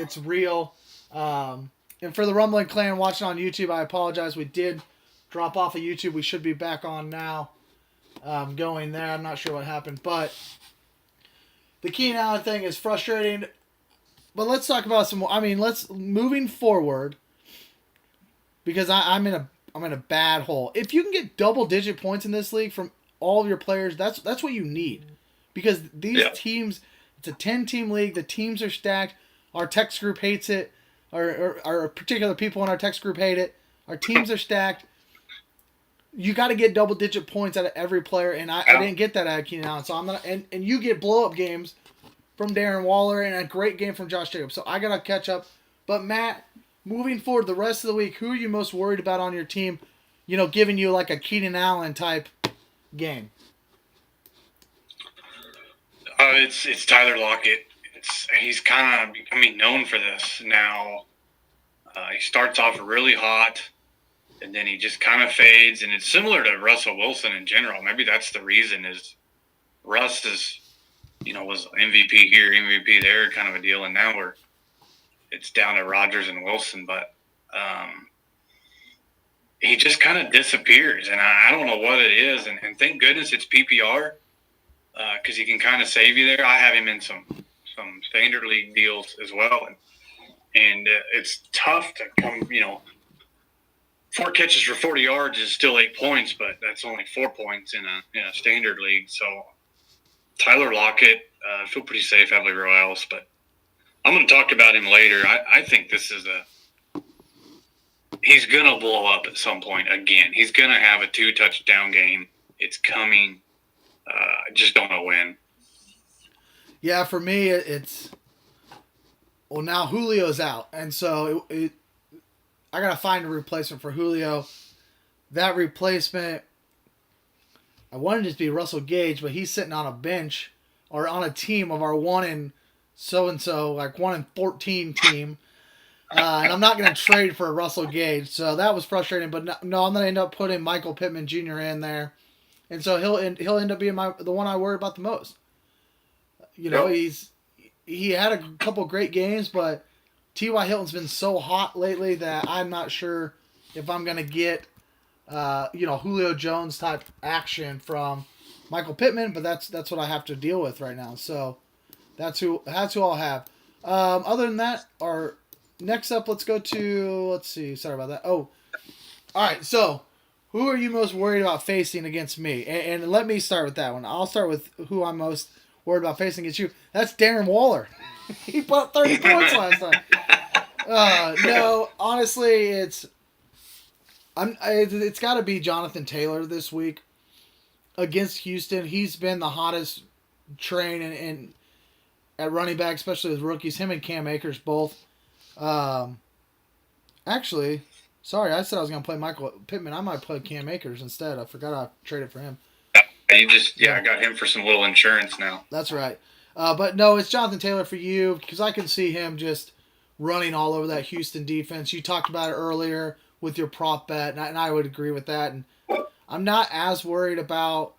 It's real. And for the Rumbling Clan watching on YouTube, I apologize. We did drop off of YouTube. We should be back on now. Going there. I'm not sure what happened, but the Keenan Allen thing is frustrating. But let's talk about some more. I mean, let's moving forward because I'm in a bad hole. If you can get double digit points in this league from all of your players, that's what you need. Because these Yeah. teams, it's a 10 team league. The teams are stacked. Our text group hates it. Or particular people in our text group hate it. Our teams are stacked. You got to get double digit points out of every player, and I Yeah. didn't get that out of Keenan Allen. So I'm not, and you get blow up games from Darren Waller and a great game from Josh Jacobs. So I got to catch up. But Matt, moving forward the rest of the week, who are you most worried about on your team? Giving you like a Keenan Allen type game. It's Tyler Lockett. He's kind of becoming known for this now. He starts off really hot, and then he just kind of fades, and it's similar to Russell Wilson in general. Maybe that's the reason is Russ is was MVP here, MVP there, kind of a deal, and now it's down to Rodgers and Wilson, but he just kind of disappears, and I don't know what it is, and thank goodness it's PPR because he can kind of save you there. I have him in some standard league deals as well, and it's tough to come. 4 catches for 40 yards is still 8 points, but that's only 4 points in a standard league. So Tyler Lockett, I feel pretty safe everywhere else, but I'm going to talk about him later. I think this is he's going to blow up at some point again. He's going to have a 2 touchdown game. It's coming. I just don't know when. Yeah, for me, it's well now Julio's out, and so I gotta find a replacement for Julio. That replacement, I wanted it to be Russell Gage, but he's sitting on a bench or on a team of our one in so and so, like 1 in 14 team. And I'm not going to trade for Russell Gage, so that was frustrating. But no, I'm going to end up putting Michael Pittman Jr. in there, and so he'll end up being the one I worry about the most. Yep. He had a couple great games, but T.Y. Hilton's been so hot lately that I'm not sure if I'm going to get Julio Jones type action from Michael Pittman, but that's what I have to deal with right now. So that's who I'll have. Other than that, our next up, let's see. Sorry about that. Oh, all right. So who are you most worried about facing against me? And let me start with that one. I'll start with who I'm most worried about facing against you. That's Darren Waller. He put up 30 points last time. No, honestly, it's got to be Jonathan Taylor this week against Houston. He's been the hottest train in at running back, especially with rookies. Him and Cam Akers both. Um, Actually, sorry, I said I was going to play Michael Pittman. I might play Cam Akers instead. I forgot I traded for him. I got him for some little insurance now. That's right. But no, it's Jonathan Taylor for you because I can see him just running all over that Houston defense. You talked about it earlier with your prop bet, and I would agree with that. And I'm not as worried about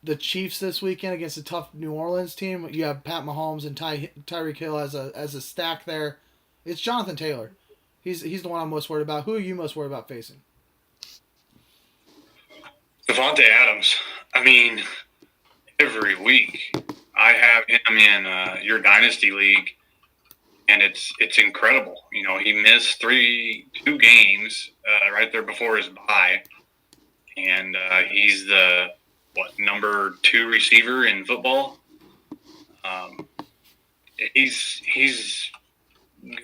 the Chiefs this weekend against a tough New Orleans team. You have Pat Mahomes and Tyreek Hill as a stack there. It's Jonathan Taylor. He's the one I'm most worried about. Who are you most worried about facing? Devontae Adams. I mean, every week I have him in your dynasty league, and it's incredible. He missed 2 games right there before his bye, and he's the number 2 receiver in football. He's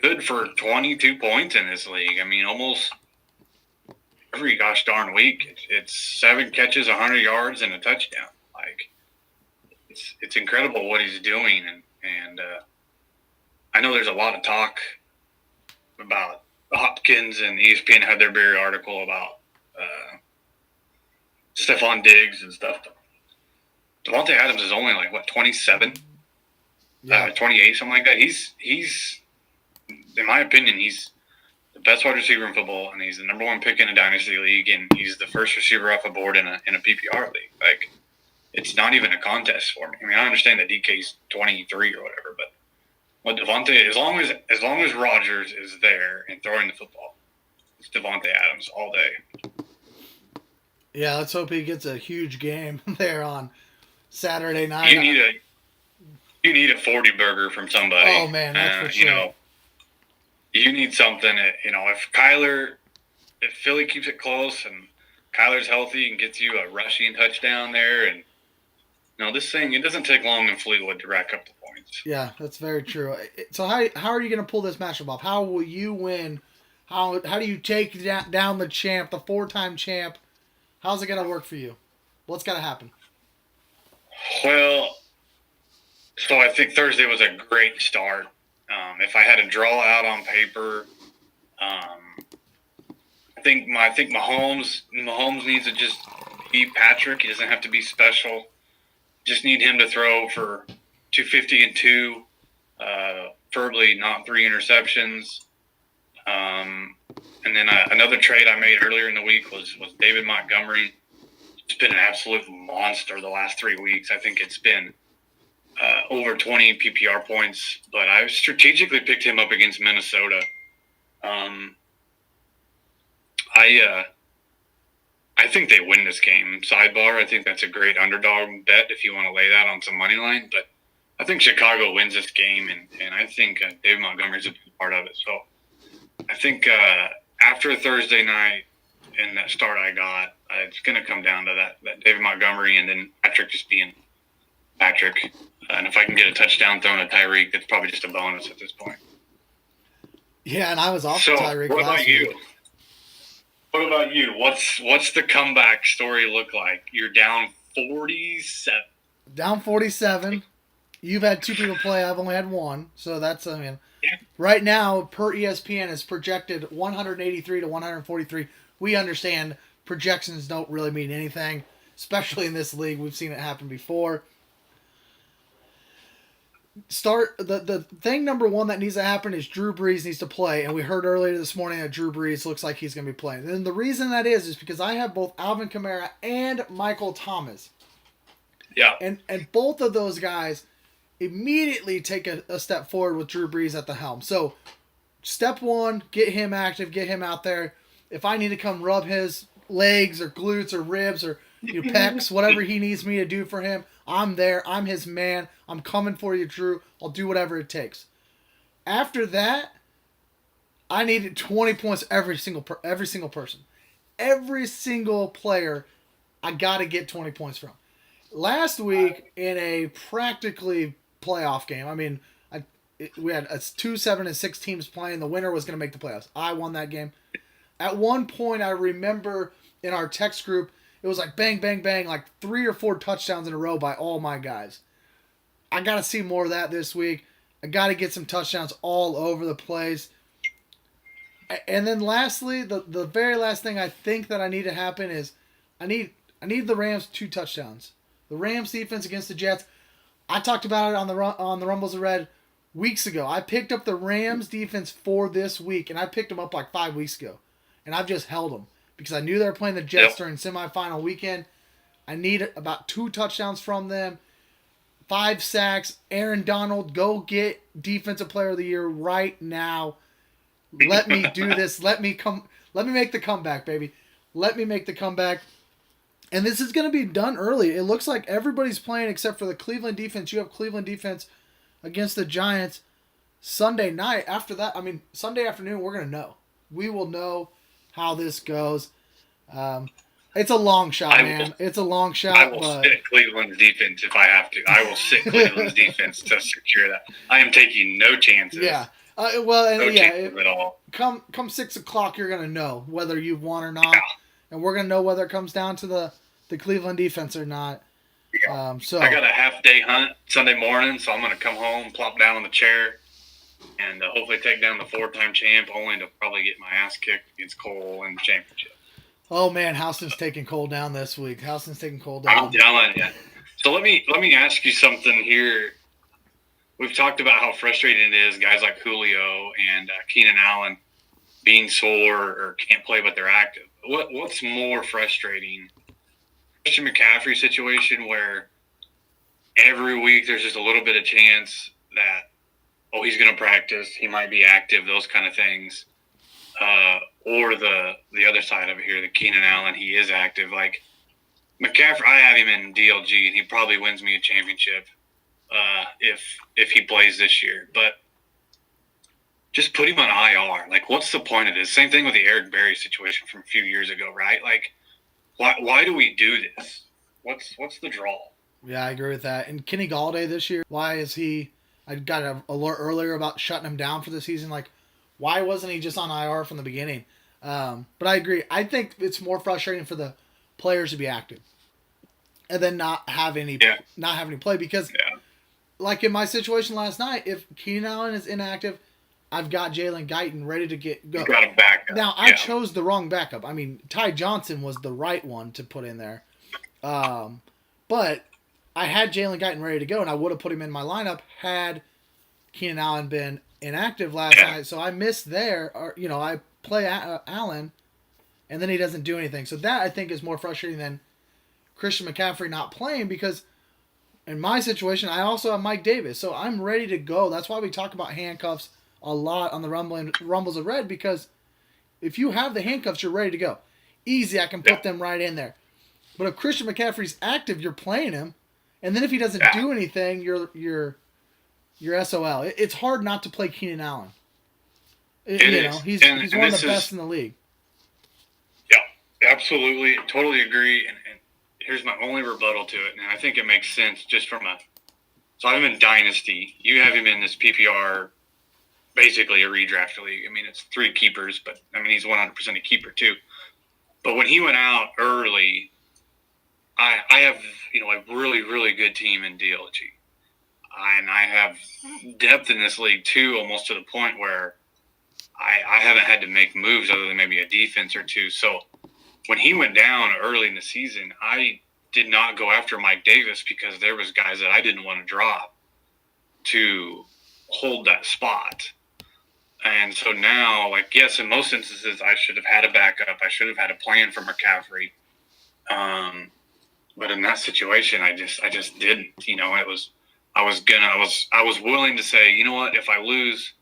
good for 22 points in this league. I mean, almost every gosh darn week, it's 7 catches, 100 yards, and a touchdown. Like it's incredible what he's doing, and I know there's a lot of talk about Hopkins, and ESPN had their big article about Stephon Diggs and stuff. Devontae Adams is only 27, Yeah. 28, something like that. He's in my opinion, he's the best wide receiver in football, and he's the number 1 pick in a dynasty league, and he's the first receiver off the board in a PPR league. Like, it's not even a contest for me. I mean, I understand that DK's 23 or whatever, but Well, Devontae, as long as Rodgers is there and throwing the football, it's Devontae Adams all day. Yeah, let's hope he gets a huge game there on Saturday night. You need a 40 burger from somebody. Oh man, that's for sure. You know, you need something. You know, if Philly keeps it close and Kyler's healthy and gets you a rushing touchdown there, and this thing, it doesn't take long in Fleetwood to rack up the points. Yeah, that's very true. So how are you going to pull this matchup off? How will you win? How do you take down the champ, the 4-time champ? How's it going to work for you? What's got to happen? Well, so I think Thursday was a great start. If I had to draw out on paper, I think Mahomes needs to just beat Patrick. He doesn't have to be special. Just need him to throw for 250 and 2, preferably not 3 interceptions. And then another trade I made earlier in the week was David Montgomery. It's been an absolute monster the last 3 weeks. I think it's been over 20 PPR points, but I strategically picked him up against Minnesota. I think they win this game. Sidebar, I think that's a great underdog bet if you want to lay that on some money line. But I think Chicago wins this game, and I think David Montgomery's a big part of it. So I think after Thursday night and that start I got, it's going to come down to that David Montgomery and then Patrick just being Patrick. And if I can get a touchdown thrown at Tyreek, it's probably just a bonus at this point. Yeah, and I was off Tyreek what last about you? week. What about you? What's the comeback story look like? You're down 47. Down 47. You've had 2 people play. I've only had 1. So that's, right now, per ESPN, is projected 183 to 143. We understand projections don't really mean anything, especially in this league. We've seen it happen before. The thing number 1 that needs to happen is Drew Brees needs to play, and we heard earlier this morning that Drew Brees looks like he's going to be playing. And the reason that is because I have both Alvin Kamara and Michael Thomas. Yeah. And both of those guys immediately take a step forward with Drew Brees at the helm. So, step 1, get him active, get him out there. If I need to come rub his legs or glutes or ribs or pecs, whatever he needs me to do for him, I'm there. I'm his man. I'm coming for you, Drew. I'll do whatever it takes. After that, I needed 20 points every single person. Every single player, I got to get 20 points from. Last week, in a practically playoff game, we had 2, 7, and 6 teams playing. The winner was going to make the playoffs. I won that game. At one point, I remember in our text group, it was like bang, bang, bang, like 3 or 4 touchdowns in a row by all my guys. I got to see more of that this week. I got to get some touchdowns all over the place. And then lastly, the very last thing I think that I need to happen is I need the Rams 2 touchdowns. The Rams defense against the Jets. I talked about it on the Rumbles of Red weeks ago. I picked up the Rams defense for this week, and I picked them up like 5 weeks ago. And I've just held them because I knew they were playing the Jets during semifinal weekend. I need about 2 touchdowns from them, 5 sacks. Aaron Donald, go get Defensive Player of the Year right now. Let me do this. Let me make the comeback, baby. Let me make the comeback. And this is going to be done early. It looks like everybody's playing except for the Cleveland defense. You have Cleveland defense against the Giants Sunday night. After that, Sunday afternoon, we're going to know. We will know how this goes. It's a long shot, man. It's a long shot. I will sit Cleveland's defense if I have to. I will sit Cleveland's defense to secure that. I am taking no chances. Yeah. No chances at all. Come 6 o'clock, you're gonna know whether you've won or not, and we're gonna know whether it comes down to the Cleveland defense or not. Yeah. So I got a half-day hunt Sunday morning, so I'm gonna come home, plop down on the chair, and hopefully take down the 4-time champ, only to probably get my ass kicked against Cole in the championship. Oh man, Houston's taking Cole down this week. Houston's taking Cole down. I'm telling you. So let me ask you something here. We've talked about how frustrating it is, guys like Julio and Keenan Allen being sore or can't play but they're active. What's more frustrating? Christian McCaffrey situation where every week there's just a little bit of chance that oh, he's going to practice, he might be active, those kind of things. Or the other side of it here, the Keenan Allen, he is active. Like McCaffrey, I have him in DLG, and he probably wins me a championship if he plays this year. But just put him on IR. Like, what's the point of this? Same thing with the Eric Berry situation from a few years ago, right? Like, why do we do this? What's the draw? Yeah, I agree with that. And Kenny Galladay this year, why is he? I got an alert earlier about shutting him down for the season. Like, why wasn't he just on IR from the beginning? But I agree. I think it's more frustrating for the players to be active and then not have any play because, like in my situation last night, if Keenan Allen is inactive, I've got Jalen Guyton ready to go. You got a backup. Now I chose the wrong backup. I mean, Ty Johnson was the right one to put in there, but I had Jalen Guyton ready to go, and I would have put him in my lineup had Keenan Allen been inactive last night. So I missed there. Or, I play Allen, and then he doesn't do anything. So that, I think, is more frustrating than Christian McCaffrey not playing because in my situation, I also have Mike Davis. So I'm ready to go. That's why we talk about handcuffs a lot on the Rumbles of Red because if you have the handcuffs, you're ready to go. Easy, I can put them right in there. But if Christian McCaffrey's active, you're playing him. And then if he doesn't do anything, you're SOL. It's hard not to play Keenan Allen. He's one of the best in the league. Yeah, absolutely. Totally agree. And here's my only rebuttal to it. And I think it makes sense just from so I'm in Dynasty. You have him in this PPR, basically a redraft league. I mean, it's 3 keepers, but I mean, he's 100% a keeper too. But when he went out early, I have, a really, really good team in DLG. And I have depth in this league too, almost to the point where I haven't had to make moves other than maybe a defense or two. So when he went down early in the season, I did not go after Mike Davis because there was guys that I didn't want to drop to hold that spot. And so now, yes, in most instances, I should have had a backup. I should have had a plan for McCaffrey. But in that situation, I just didn't. I was willing to say, you know what, if I lose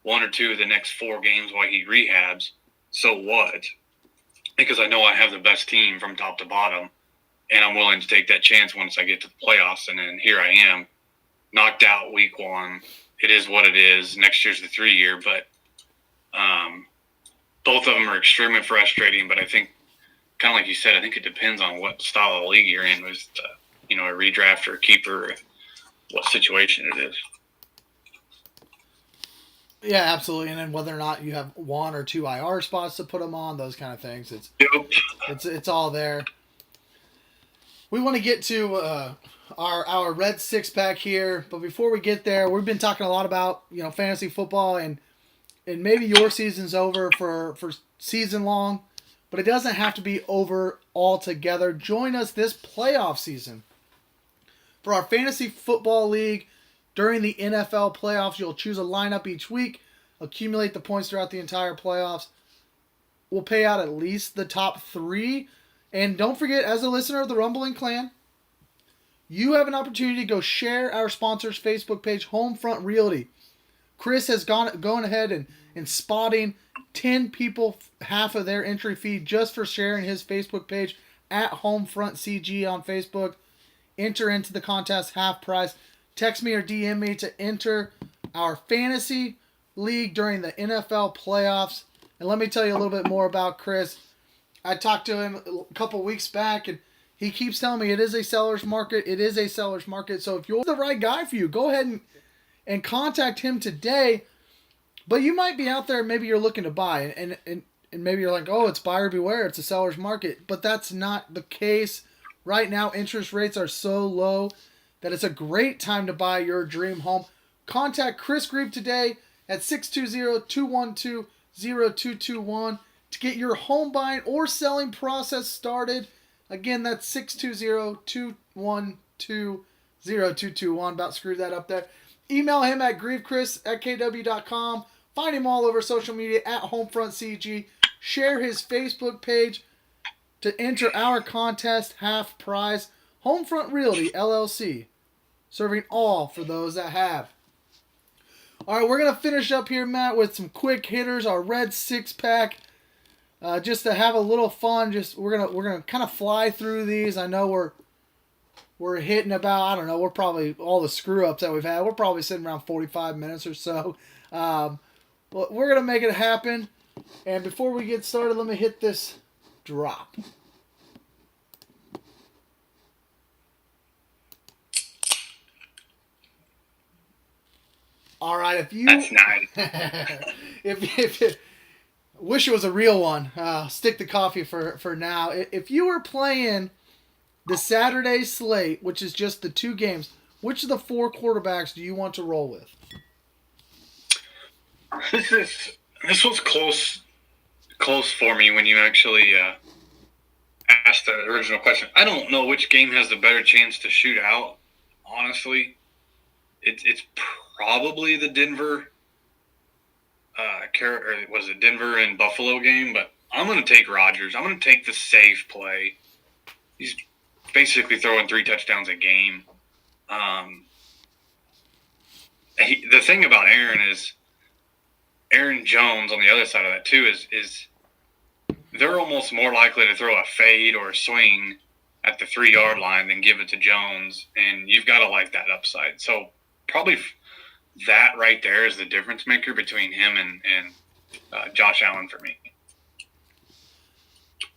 1 or 2 of the next 4 games while he rehabs, so what? Because I know I have the best team from top to bottom, and I'm willing to take that chance once I get to the playoffs. And then here I am, knocked out week 1. It is what it is. Next year's the 3-year, but both of them are extremely frustrating. But I think, kind of like you said, I think it depends on what style of league you're in, with a redraft or a keeper, or what situation it is. Yeah, absolutely. And then whether or not you have 1 or 2 IR spots to put them on, those kind of things. It's all there. We want to get to our red 6-pack here, but before we get there, we've been talking a lot about fantasy football, and maybe your season's over for season long, but it doesn't have to be over altogether. Join us this playoff season for our fantasy football league. During the NFL playoffs, you'll choose a lineup each week, accumulate the points throughout the entire playoffs. We'll pay out at least the top 3. And don't forget, as a listener of the Rumbling Clan, you have an opportunity to go share our sponsor's Facebook page, Homefront Realty. Chris has gone ahead and spotting 10 people half of their entry fee just for sharing his Facebook page at Homefront CG on Facebook. Enter into the contest, half price. Text me or DM me to enter our fantasy league during the NFL playoffs. And let me tell you a little bit more about Chris. I talked to him a couple weeks back, and he keeps telling me it is a seller's market. It is a seller's market. So if you're the right guy for you, go ahead and contact him today. But you might be out there, maybe you're looking to buy, and maybe you're like, oh, it's buyer beware, it's a seller's market. But that's not the case. Right now, interest rates are so low that it's a great time to buy your dream home. Contact Chris Grieve today at 620-212-0221 to get your home buying or selling process started. Again, that's 620-212-0221. About screwed that up there. Email him at grievechris@kw.com. Find him all over social media at HomefrontCG. Share his Facebook page to enter our contest, half prize. Homefront Realty, LLC. Serving all for those that have. All right, we're gonna finish up here, Matt, with some quick hitters. Our red 6-pack, just to have a little fun. Just we're gonna kind of fly through these. I know we're hitting about, I don't know, we're probably all the screw ups that we've had. We're probably sitting around 45 minutes or so. Well, we're gonna make it happen. And before we get started, let me hit this drop. All right, if you That's nice. if wish it was a real one, stick the coffee for now. If you were playing the Saturday slate, which is just the 2 games, which of the 4 quarterbacks do you want to roll with? This was close for me when you actually asked the original question. I don't know which game has the better chance to shoot out. Honestly, it's probably the Denver. Or was it Denver and Buffalo game? But I'm going to take Rodgers. I'm going to take the safe play. He's basically throwing 3 touchdowns a game. The thing about Aaron is Aaron Jones on the other side of that too is they're almost more likely to throw a fade or a swing at the 3-yard line than give it to Jones, and you've got to like that upside. So probably that right there is the difference maker between him and Josh Allen for me.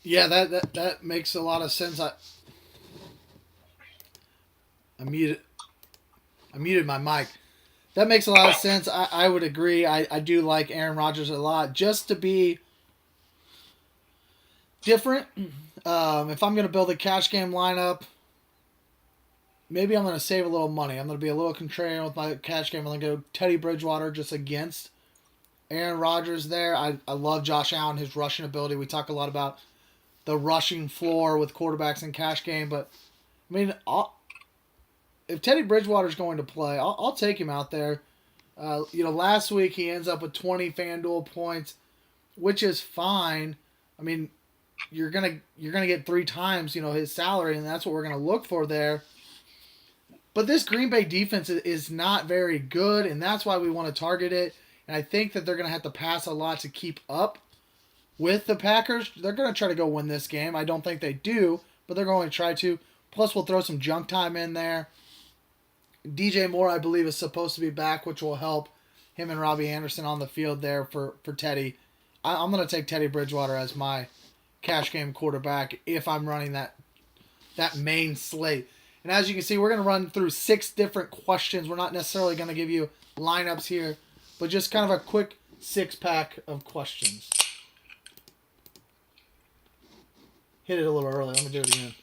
Yeah, that makes a lot of sense. I muted my mic. That makes a lot of sense. I would agree. I do like Aaron Rodgers a lot. Just to be different, if I'm going to build a cash game lineup, maybe I'm going to save a little money. I'm going to be a little contrarian with my cash game. I'm going to go Teddy Bridgewater just against Aaron Rodgers there. I love Josh Allen, his rushing ability. We talk a lot about the rushing floor with quarterbacks in cash game. But, I mean, if Teddy Bridgewater's going to play, I'll take him out there. Last week he ends up with 20 FanDuel points, which is fine. I mean, you're gonna get 3 times his salary, and that's what we're gonna look for there. But this Green Bay defense is not very good, and that's why we want to target it. And I think that they're gonna have to pass a lot to keep up with the Packers. They're gonna try to go win this game. I don't think they do, but they're going to try to. Plus, we'll throw some junk time in there. DJ Moore, I believe, is supposed to be back, which will help him and Robbie Anderson on the field there for Teddy. I'm going to take Teddy Bridgewater as my cash game quarterback if I'm running that main slate. And as you can see, we're going to run through 6 different questions. We're not necessarily going to give you lineups here, but just kind of a quick 6-pack of questions. Hit it a little early. Let me do it again.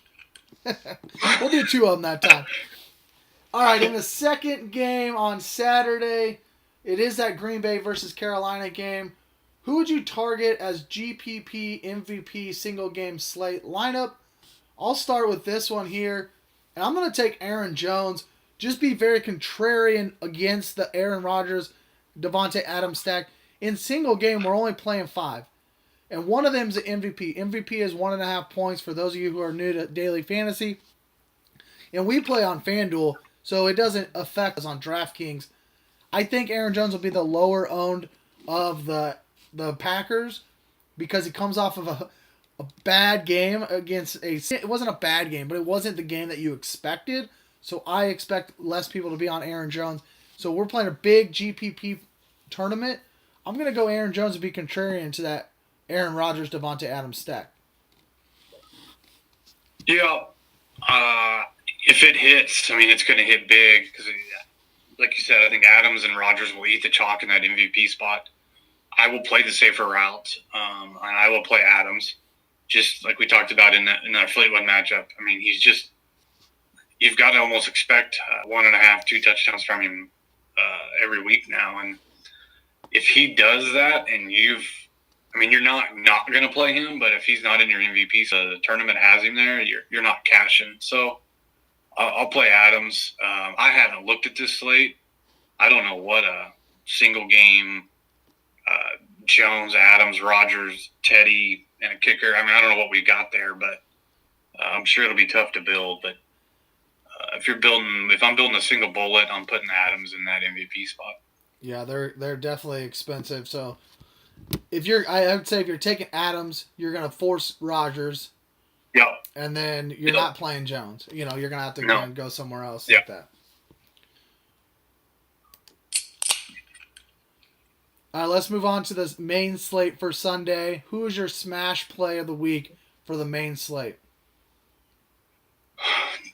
We'll do 2 of them that time. All right, in the second game on Saturday, it is that Green Bay versus Carolina game. Who would you target as GPP MVP single game slate lineup? I'll start with this one here, and I'm going to take Aaron Jones. Just be very contrarian against the Aaron Rodgers, Devontae Adams stack. In single game, we're only playing 5, and one of them is an MVP. MVP is 1.5 points for those of you who are new to daily fantasy, and we play on FanDuel. So it doesn't affect us on DraftKings. I think Aaron Jones will be the lower owned of the Packers because he comes off of a bad game against it wasn't a bad game, but it wasn't the game that you expected. So I expect less people to be on Aaron Jones. So we're playing a big GPP tournament. I'm going to go Aaron Jones to be contrarian to that Aaron Rodgers, Devontae Adams stack. Yeah. If it hits, I mean, it's going to hit big because, like you said, I think Adams and Rodgers will eat the chalk in that MVP spot. I will play the safer route, and I will play Adams, just like we talked about in our Fleetwood matchup. I mean, you've got to almost expect 1.5, 2 touchdowns from him every week now. And if he does that, and you're not going to play him, but if he's not in your MVP, so the tournament has him there, you're not cashing. So I'll play Adams. I haven't looked at this slate. I don't know what a single game Jones, Adams, Rodgers, Teddy, and a kicker. I mean, I don't know what we got there, but I'm sure it'll be tough to build. But if I'm building a single bullet, I'm putting Adams in that MVP spot. Yeah, they're definitely expensive. So I would say if you're taking Adams, you're gonna force Rogers, Yep. and then you're Yep. not playing Jones. You're gonna have to No. go somewhere else Yep. with that. All right, let's move on to this main slate for Sunday. Who is your smash play of the week for the main slate?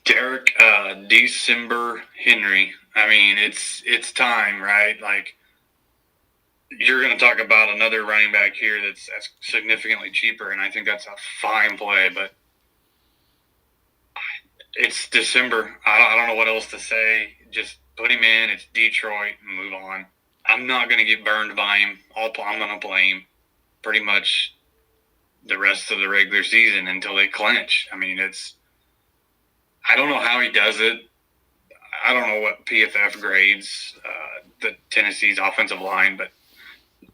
Derek December Henry. I mean, it's time, right? Like, you're going to talk about another running back here that's significantly cheaper, and I think that's a fine play. But it's December. I don't know what else to say. Just put him in. It's Detroit and move on. I'm not going to get burned by him. I'm going to play him pretty much the rest of the regular season until they clinch. I mean, I don't know how he does it. I don't know what PFF grades the Tennessee's offensive line,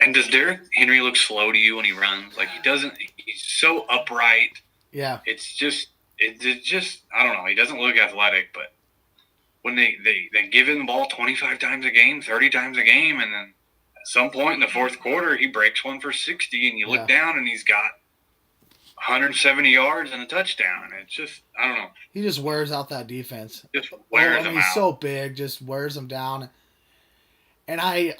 and does Derrick Henry look slow to you when he runs? Like, he doesn't. He's so upright. Yeah. It's just I don't know. He doesn't look athletic, but when they give him the ball 25 times a game, 30 times a game, and then at some point in the fourth quarter he breaks one for 60, and you look down and he's got 170 yards and a touchdown. It's just, I don't know. He just wears out that defense. Just wears them out. He's so big, just wears them down. And I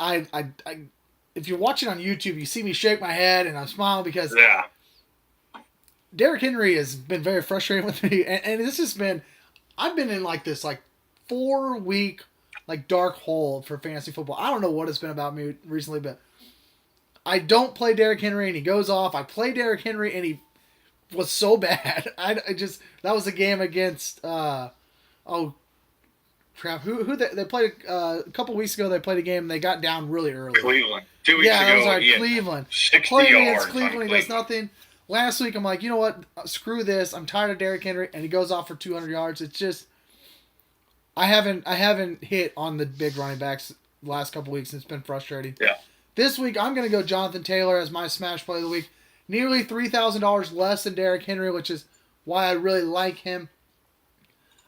if you're watching on YouTube, you see me shake my head and I'm smiling because Derrick Henry has been very frustrating with me, and this has been, I've been in this 4-week dark hole for fantasy football. I don't know what it's been about me recently, but I don't play Derrick Henry and he goes off. I play Derrick Henry and he was so bad. That was a game against crap. Who they played a couple weeks ago? They played a game and they got down really early. Cleveland. 2 weeks ago. Yeah, I was like Cleveland. 60 Playing yards against Cleveland, he does nothing. Last week, I'm like, you know what? Screw this. I'm tired of Derrick Henry, and he goes off for 200 yards. It's just, I haven't hit on the big running backs the last couple weeks, and it's been frustrating. Yeah. This week, I'm going to go Jonathan Taylor as my smash play of the week. Nearly $3,000 less than Derrick Henry, which is why I really like him.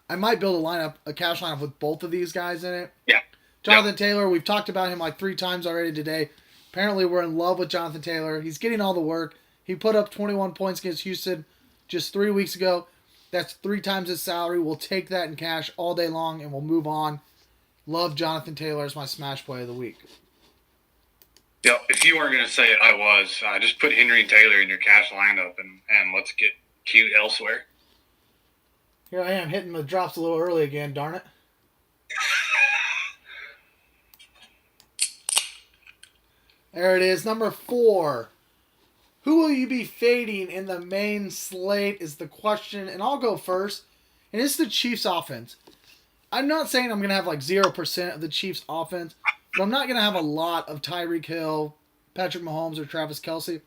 I might build a cash lineup with both of these guys in it. Yeah. Jonathan Taylor, we've talked about him 3 times already today. Apparently, we're in love with Jonathan Taylor. He's getting all the work. He put up 21 points against Houston just 3 weeks ago. That's 3 times his salary. We'll take that in cash all day long, and we'll move on. Love Jonathan Taylor as my smash play of the week. Yeah, if you weren't going to say it, I was. Just put Henry and Taylor in your cash lineup, and let's get cute elsewhere. Here I am hitting the drops a little early again, darn it. There it is, number 4. Who will you be fading in the main slate is the question, and I'll go first. And it's the Chiefs offense. I'm not saying I'm going to have 0% of the Chiefs offense, but I'm not going to have a lot of Tyreek Hill, Patrick Mahomes, or Travis Kelce.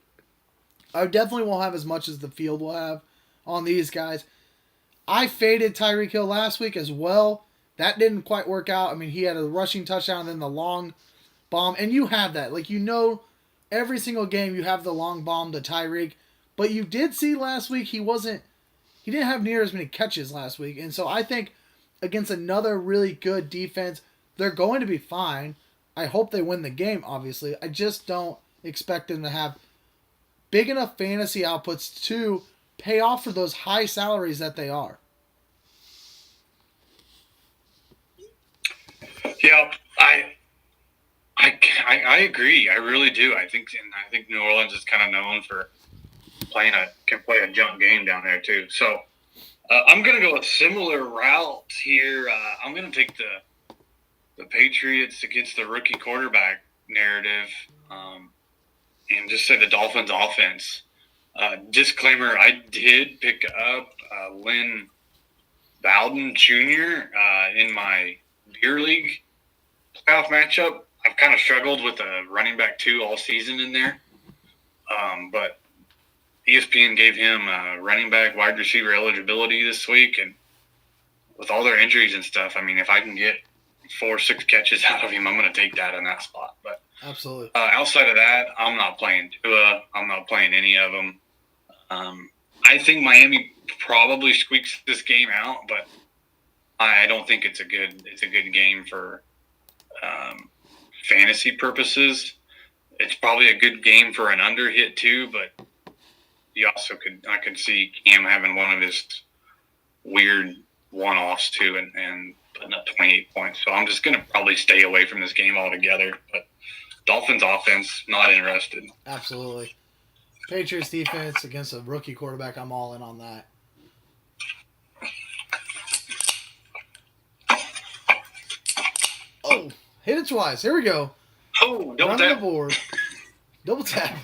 I definitely won't have as much as the field will have on these guys. I faded Tyreek Hill last week as well. That didn't quite work out. I mean, he had a rushing touchdown and then the long bomb. And you have that. Every single game you have the long bomb to Tyreek. But you did see last week he didn't have near as many catches last week. And so I think against another really good defense, they're going to be fine. I hope they win the game, obviously. I just don't expect them to have big enough fantasy outputs to pay off for those high salaries that they are. Yeah, I agree. I really do. I think New Orleans is kind of known for can play a junk game down there too. So I'm going to go a similar route here. I'm going to take the Patriots against the rookie quarterback narrative, and just say the Dolphins offense. Disclaimer: I did pick up Lynn Bowden Jr. In my beer league playoff matchup. I've kind of struggled with a running back 2 all season in there. But ESPN gave him running back wide receiver eligibility this week. And with all their injuries and stuff, I mean, if I can get 4 or 6 catches out of him, I'm going to take that in that spot. But absolutely. Outside of that, I'm not playing Tua. I'm not playing any of them. I think Miami probably squeaks this game out, but I don't think it's a good game for fantasy purposes, it's probably a good game for an under hit too. But I could see Cam having one of his weird one-offs too, and putting up 28 points. So I'm just going to probably stay away from this game altogether. But Dolphins offense, not interested. Absolutely. Patriots defense against a rookie quarterback, I'm all in on that. Oh, hit it twice. Here we go. Oh, double Run tap. the board. Double tap.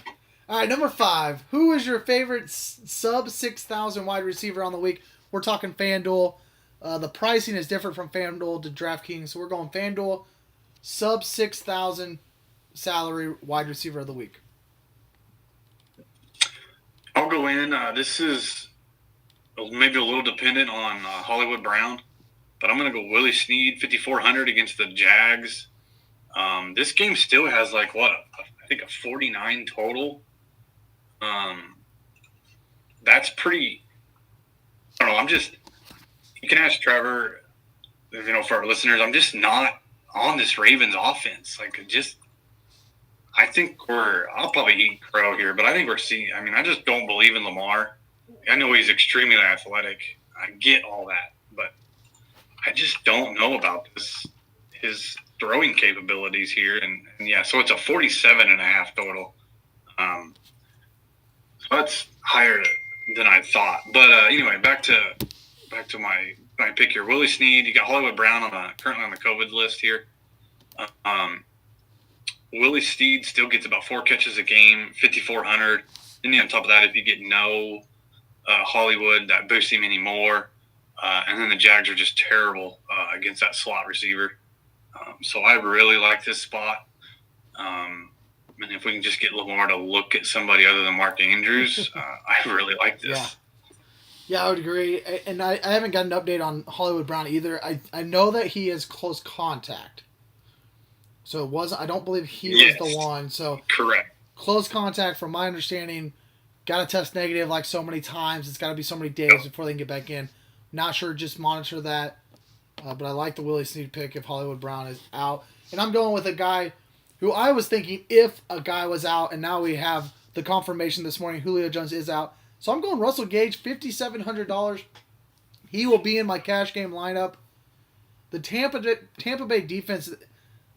All right, number 5. Who is your favorite sub 6,000 wide receiver on the week? We're talking FanDuel. The pricing is different from FanDuel to DraftKings, so we're going FanDuel sub 6,000 salary wide receiver of the week. I'll go in. This is maybe a little dependent on Hollywood Brown, but I'm going to go Willie Snead, 5,400 against the Jags. This game still has I think a 49 total. That's pretty. I don't know. You can ask Trevor. For our listeners, I'm just not on this Ravens offense. I think I'll probably eat crow here, but I think we're seeing. I mean, I just don't believe in Lamar. I know he's extremely athletic. I get all that, but I just don't know about his throwing capabilities here. And yeah, so it's a 47.5 total. So that's higher than I thought. But anyway, back to my pick here. Willie Snead. You got Hollywood Brown currently on the COVID list here. Willie Snead still gets about 4 catches a game, 5,400. And then on top of that, if you get no Hollywood, that boosts him anymore. And then the Jags are just terrible against that slot receiver. So I really like this spot. And if we can just get Lamar to look at somebody other than Mark Andrews, I really like this. Yeah, I would agree. And I haven't got an update on Hollywood Brown either. I know that he is close contact. So I don't believe he was the one. So correct. Close contact, from my understanding, got to test negative like so many times. It's got to be so many days before they can get back in. Not sure, just monitor that. But I like the Willie Snead pick if Hollywood Brown is out. And I'm going with a guy who I was thinking if a guy was out, and now we have the confirmation this morning, Julio Jones is out. So I'm going Russell Gage, $5,700. He will be in my cash game lineup. The Tampa Bay defense,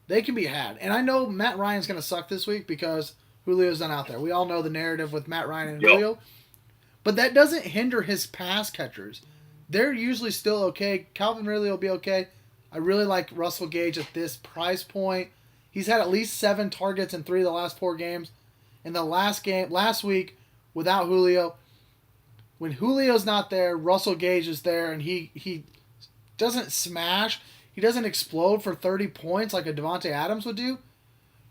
they can be had. And I know Matt Ryan's going to suck this week because Julio's not out there. We all know the narrative with Matt Ryan and Julio. But that doesn't hinder his pass catchers. They're usually still okay. Calvin Ridley will be okay. I really like Russell Gage at this price point. He's had at least 7 targets in 3 of the last 4 games. In the last week, without Julio, when Julio's not there, Russell Gage is there, and he doesn't smash. He doesn't explode for 30 points like a Devontae Adams would do,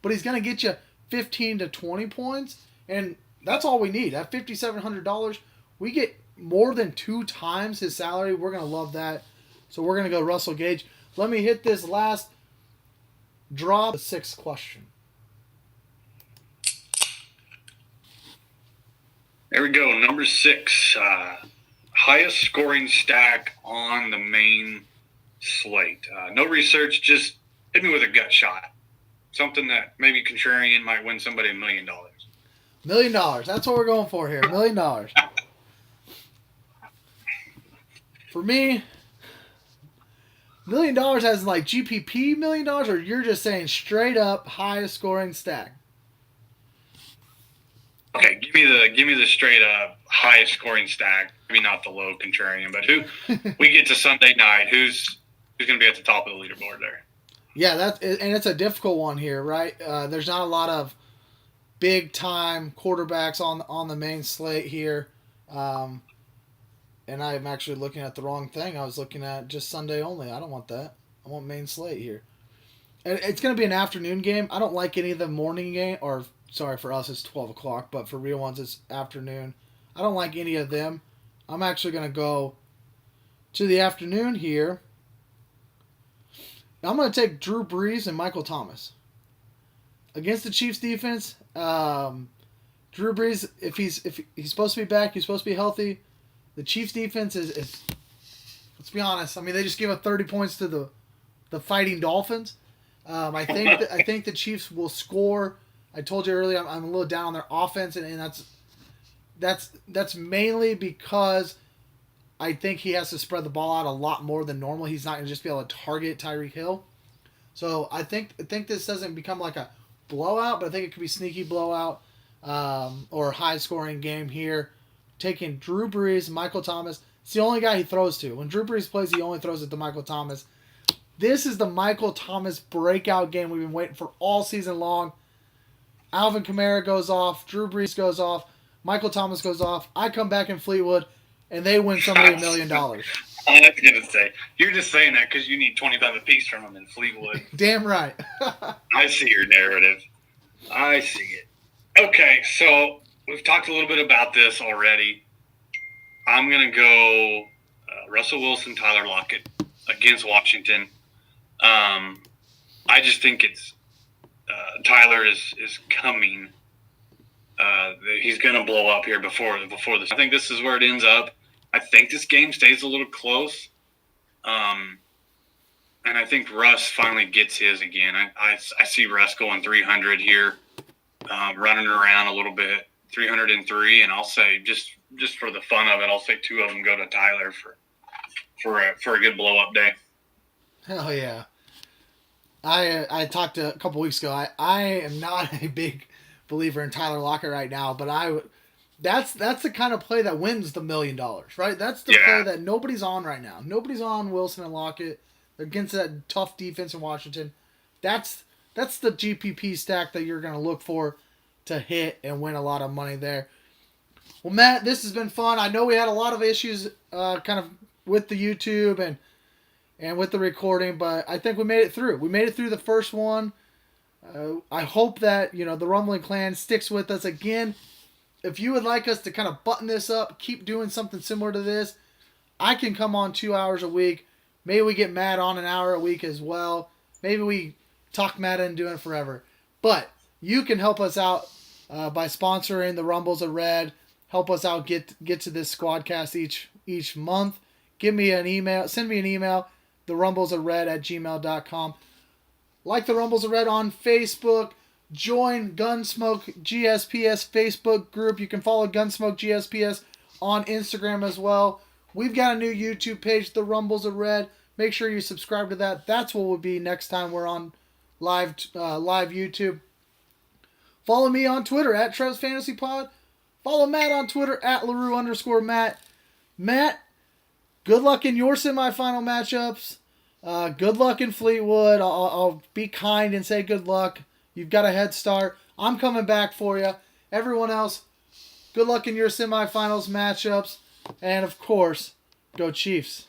but he's going to get you 15 to 20 points, and that's all we need. At $5,700, we get more than 2 times his salary. We're going to love that. So we're going to go Russell Gage. Let me hit this last draw, the 6th question. There we go. Number 6. Highest scoring stack on the main slate. No research, just hit me with a gut shot. Something that maybe contrarian might win somebody $1 million. $1 million. That's what we're going for here. $1 million. For me, $1 million has like GPP $1 million, or you're just saying straight up highest scoring stack? Okay, give me the straight up highest scoring stack. Maybe not the low contrarian, but who we get to Sunday night, who's going to be at the top of the leaderboard there? Yeah, and it's a difficult one here, right? There's not a lot of big time quarterbacks on the main slate here, and I'm actually looking at the wrong thing. I was looking at just Sunday only. I don't want that. I want main slate here, and it's going to be an afternoon game. I don't like any of the morning game, or sorry, for us it's 12 o'clock, but for real ones it's afternoon. I don't like any of them. I'm actually going to go to the afternoon here. I'm going to take Drew Brees and Michael Thomas. Against the Chiefs defense, Drew Brees, if he's supposed to be back, he's supposed to be healthy. The Chiefs defense is let's be honest, I mean, they just gave up 30 points to the Fighting Dolphins. I think the Chiefs will score. I told you earlier I'm a little down on their offense, and that's mainly because I think he has to spread the ball out a lot more than normal. He's not going to just be able to target Tyreek Hill. So I think this doesn't become like a blowout, but I think it could be sneaky blowout or high scoring game here. Taking Drew Brees, Michael Thomas. It's the only guy he throws to. When Drew Brees plays, he only throws it to Michael Thomas. This is the Michael Thomas breakout game we've been waiting for all season long. Alvin Kamara goes off. Drew Brees goes off. Michael Thomas goes off. I come back in Fleetwood, and they win somebody $1 million. I was going to say, you're just saying that because you need 25 apiece from them in Fleetwood. Damn right. I see your narrative. I see it. Okay, so we've talked a little bit about this already. I'm going to go Russell Wilson, Tyler Lockett against Washington. I just think it's Tyler is coming. He's going to blow up here before this. I think this is where it ends up. I think this game stays a little close. And I think Russ finally gets his again. I see Russ going 300 here, running around a little bit, 303, and I'll say just for the fun of it, I'll say 2 of them go to Tyler for a good blow up day. Hell yeah. I talked a couple weeks ago. I am not a big believer in Tyler Lockett right now, but that's the kind of play that wins the $1 million, right? That's the play that nobody's on right now. Nobody's on Wilson and Lockett. They're against that tough defense in Washington. That's the GPP stack that you're going to look for to hit and win a lot of money there. Well, Matt, this has been fun. I know we had a lot of issues kind of with the YouTube and with the recording, but I think we made it through. We made it through the first one. I hope that, the Rumbling Clan sticks with us again. If you would like us to kind of button this up, keep doing something similar to this, I can come on 2 hours a week. Maybe we get Matt on an hour a week as well. Maybe we talk Matt into doing it forever. But you can help us out by sponsoring the Rumbles of Red. Help us out get to this Squadcast each month. Send me an email, therumblesofred@gmail.com. Like the Rumbles of Red on Facebook. Join Gunsmoke GSPS Facebook group. You can follow Gunsmoke GSPS on Instagram as well. We've got a new YouTube page, The Rumbles of Red. Make sure you subscribe to that. That's what will be next time we're on live YouTube. Follow me on Twitter at Trev's Fantasy Pod. Follow Matt on Twitter at LaRue_Matt. Matt, good luck in your semifinal matchups. Good luck in Fleetwood. I'll be kind and say good luck. You've got a head start. I'm coming back for you. Everyone else, good luck in your semifinals matchups. And, of course, go Chiefs.